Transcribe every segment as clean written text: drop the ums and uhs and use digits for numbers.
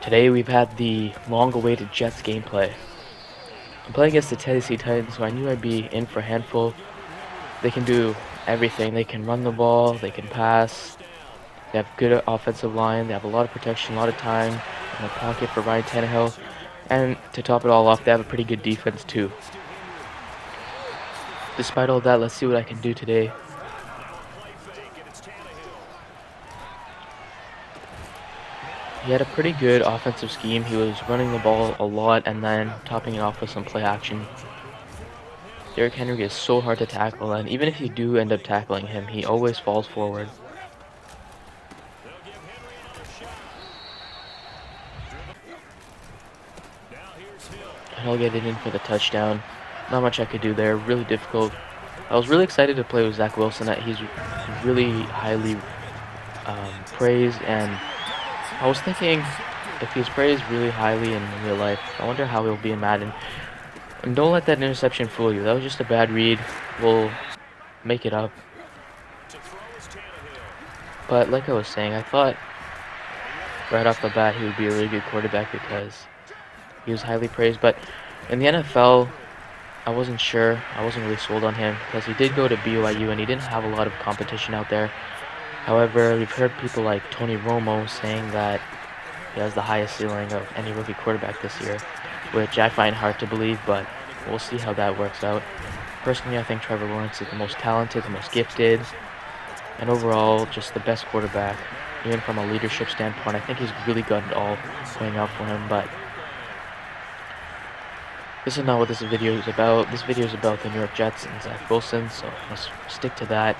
Today we've had the long-awaited Jets gameplay. I'm playing against the Tennessee Titans, so I knew I'd be in for a handful. They can do everything. They can run the ball, they can pass, they have good offensive line, they have a lot of protection, a lot of time in the pocket for Ryan Tannehill, and to top it all off, they have a pretty good defense too. Despite all that, let's see what I can do today. He had a pretty good offensive scheme. He was running the ball a lot and then topping it off with some play action. Derrick Henry is so hard to tackle, and even if you do end up tackling him, he always falls forward. And he'll get it in for the touchdown. Not much I could do there. Really difficult. I was really excited to play with Zach Wilson. That he's really highly praised, and I was thinking if he's praised really highly in real life, I wonder how he'll be in Madden. And don't let that interception fool you. That was just a bad read. We'll make it up. But like I was saying, I thought right off the bat he would be a really good quarterback because he was highly praised. But in the NFL, I wasn't sure. I wasn't really sold on him because he did go to BYU and he didn't have a lot of competition out there. However, we've heard people like Tony Romo saying that he has the highest ceiling of any rookie quarterback this year, which I find hard to believe, but we'll see how that works out. Personally, I think Trevor Lawrence is the most talented, the most gifted, and overall just the best quarterback. Even from a leadership standpoint, I think he's really got it all playing out for him, but this is not what this video is about. This video is about the New York Jets and Zach Wilson, so let's stick to that.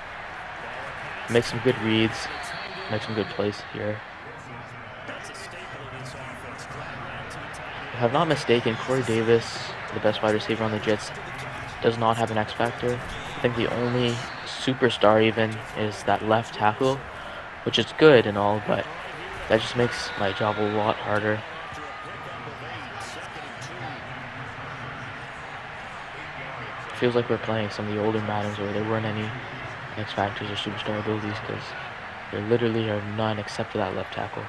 Make some good reads, make some good plays here. If I'm not mistaken, Corey Davis, the best wide receiver on the Jets, does not have an X factor. I think the only superstar even is that left tackle, which is good and all, but that just makes my job a lot harder. It feels like we're playing some of the older Maddens where there weren't any X factors or superstar abilities because there literally are none except for that left tackle.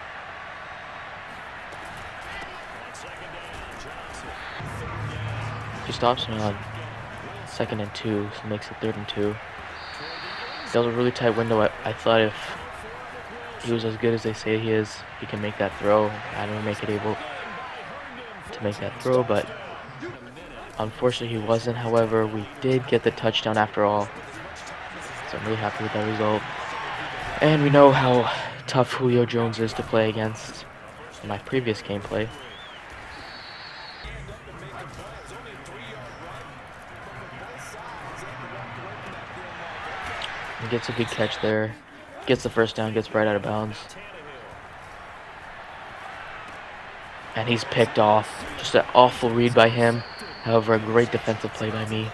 He stops me on 2nd and 2, so makes it 3rd and 2. That was a really tight window. I thought if he was as good as they say he is, he can make that throw. I don't make it able to make that throw, but unfortunately he wasn't. However, we did get the touchdown after all, so I'm really happy with that result. And we know how tough Julio Jones is to play against in my previous gameplay. He gets a good catch there, gets the first down, gets right out of bounds. And he's picked off. Just an awful read by him. However, a great defensive play by me.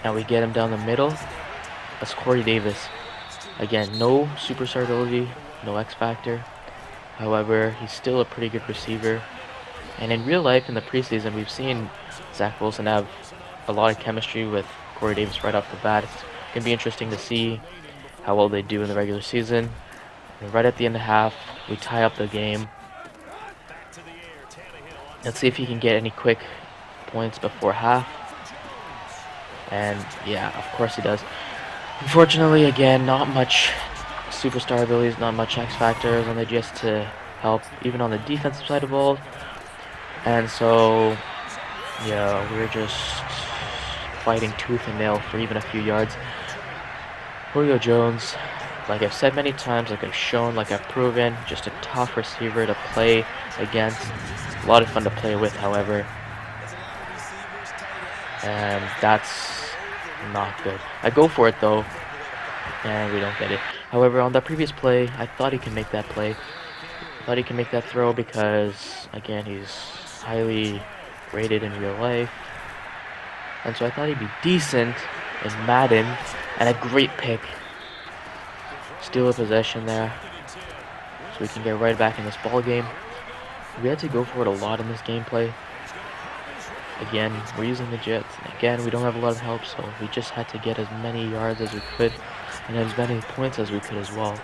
And we get him down the middle. That's Corey Davis. Again, no superstar ability, no X factor. However, he's still a pretty good receiver. And in real life, in the preseason, we've seen Zach Wilson have a lot of chemistry with Corey Davis right off the bat. It's going to be interesting to see how well they do in the regular season. And right at the end of half, we tie up the game. Let's see if he can get any quick points before half. And yeah, of course he does. Unfortunately, again, not much superstar abilities, not much X factors on the Jets to help, even on the defensive side of the ball. And so, yeah, we're just fighting tooth and nail for even a few yards. Julio Jones, like I've said many times, like I've shown, like I've proven, just a tough receiver to play against. A lot of fun to play with, however. And that's not good. I go for it though, and we don't get it. However, on that previous play, I thought he can make that play. I thought he can make that throw because, again, he's highly rated in real life. And so I thought he'd be decent in Madden, and a great pick. Steal a possession there, so we can get right back in this ball game. We had to go for it a lot in this gameplay. Again, we're using the Jets. Again, we don't have a lot of help, so we just had to get as many yards as we could and as many points as we could as well.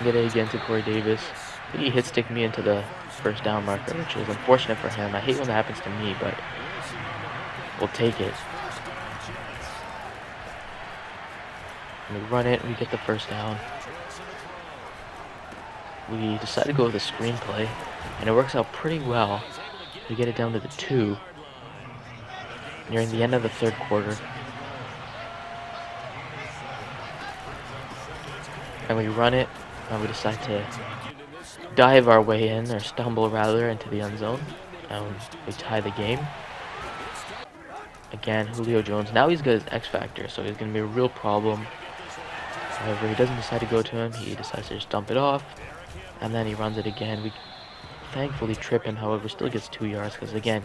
Get it again to Corey Davis. He hit stick me into the first down marker, which is unfortunate for him. I hate when that happens to me, but we'll take it. We run it, we get the first down. We decide to go with a screenplay, and it works out pretty well. We get it down to the 2 nearing the end of the third quarter. And we run it, and we decide to dive our way in, or stumble rather, into the end zone. And we tie the game. Again, Julio Jones. Now he's got his X Factor, so he's going to be a real problem. However, he doesn't decide to go to him. He decides to just dump it off. And then he runs it again. We thankfully trip him, however, still gets 2 yards. Because, again,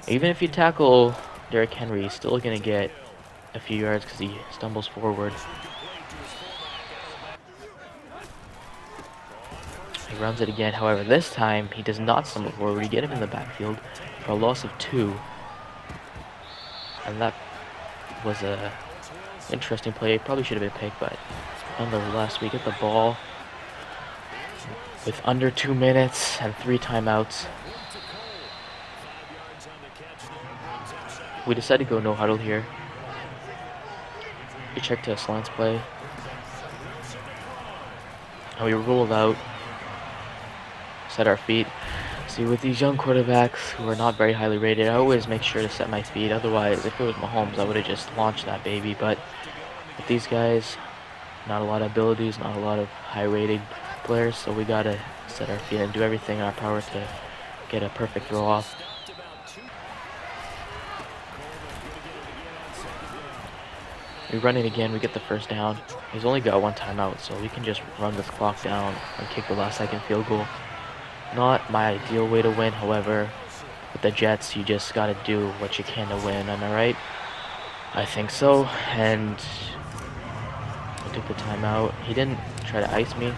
even if you tackle Derrick Henry, he's still going to get a few yards because he stumbles forward. He runs it again. However, this time, he does not stumble forward. We get him in the backfield for a loss of 2. And that was a interesting play. Probably should have been picked, but nonetheless, we get the ball with under 2 minutes and 3 timeouts. We decide to go no huddle here. We check to a slants play. And we roll out, set our feet. See, with these young quarterbacks who are not very highly rated, I always make sure to set my feet. Otherwise, if it was Mahomes, I would have just launched that baby. But with these guys, not a lot of abilities, not a lot of high-rated players, so we gotta set our feet and do everything in our power to get a perfect throw off. We run it again, we get the first down. He's only got 1 timeout, so we can just run this clock down and kick the last-second field goal. Not my ideal way to win, however, with the Jets, you just gotta do what you can to win, am I right? I think so, and I took the timeout. He didn't try to ice me.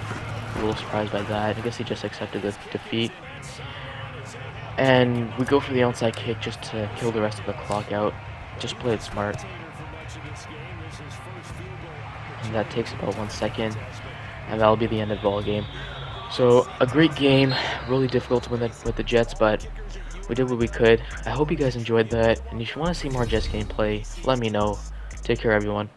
A little surprised by that. I guess he just accepted the defeat. And we go for the onside kick just to kill the rest of the clock out. Just play it smart. And that takes about 1 second, and that'll be the end of the ball game. So a great game, really difficult to win with the Jets, but we did what we could. I hope you guys enjoyed that, and if you want to see more Jets gameplay, let me know. Take care, everyone.